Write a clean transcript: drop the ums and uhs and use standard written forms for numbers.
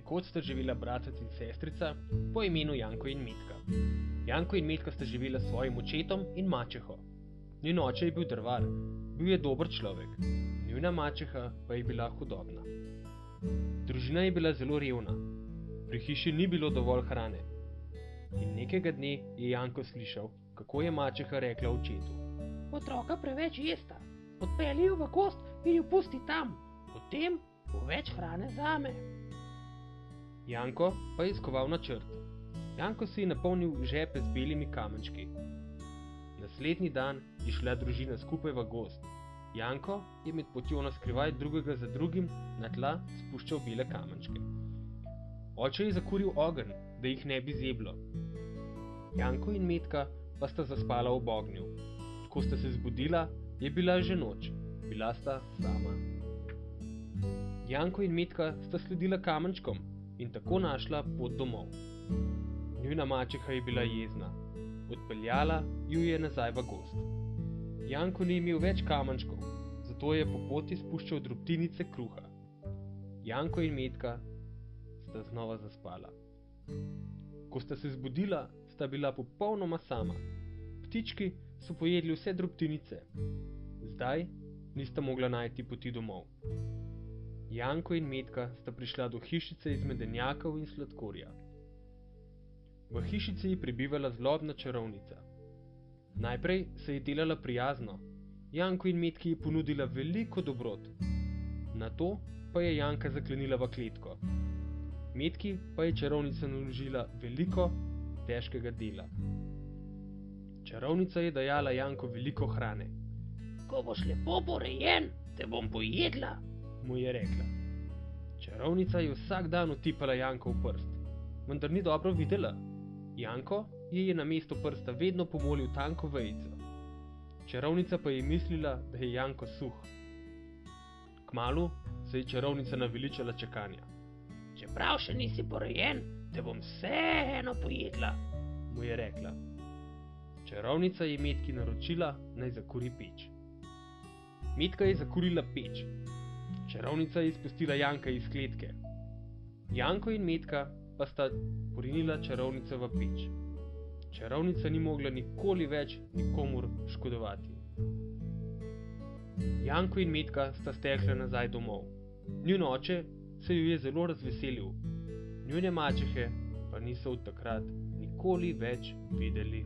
Nekoč sta živela bratec in sestrica po imenu Janko in Metka. Janko in Metka sta živela s svojim očetom in mačeho. Njen oče je bil drvar, bil je dober človek, njuna mačeha pa je bila hudobna. Družina je bila zelo revna, pri hiši ni bilo dovolj hrane. In nekega dne je Janko slišal, kako je mačeha rekla očetu: Otroka preveč jesta, odpelji jo v gozd in jo pusti tam, potem bo več hrane zame. Janko pa je skoval načrt. Janko si je napolnil žepe z belimi kamenčki. Naslednji dan je šla družina skupaj v gozd. Janko je med potjo na skrivaj drugega za drugim na tla spuščal bele kamenčke. Oče je zakuril ogenj, da jih ne bi zeblo. Janko in Metka pa sta zaspala ob ognju. Ko sta se zbudila, je bila že noč, bila sta sama. Janko in Metka sta sledila kamenčkom in tako našla pot domov. Njuna mačeha je bila jezna, odpeljala ju je nazaj v gozd. Janko ni imel več kamenčkov, zato je po poti spuščal drobtinice kruha. Janko in Metka sta znova zaspala. Ko sta se zbudila, sta bila popolnoma sama. Ptički so pojedli vse drobtinice. Zdaj nista mogla najti poti domov. Janko in Metka sta prišla do hišice iz medenjakov in sladkorja. V hišici je prebivala zlobna čarovnica. Najprej se je delala prijazno. Janko in Metki je ponudila veliko dobrot. Nato pa je Janka zaklenila v kletko. Metki pa je čarovnica naložila veliko težkega dela. Čarovnica je dajala Janku veliko hrane. Ko boš lepo porejen, te bom pojedla, mu je rekla. Čarovnica je vsak dan utipala Janko v prst, vendar ni dobro videla. Janko ji je namesto prsta vedno pomolil tanko vejico. Čarovnica pa je mislila, da je Janko suh. Kmalu se je čarovnica naveličala čakanja. Čeprav še nisi porejen, te bom vseeno pojedla, mu je rekla. Čarovnica je Metki naročila, naj zakuri peč. Metka je zakurila peč. Čarovnica je izpustila Janka iz kletke. Janko in Metka pa sta porinila čarovnico v peč. Čarovnica ni mogla nikoli več nikomur škodovati. Janko in Metka sta stekla nazaj domov. Njun oče se ju je zelo razveselil. Njune mačehe pa niso od takrat nikoli več videli.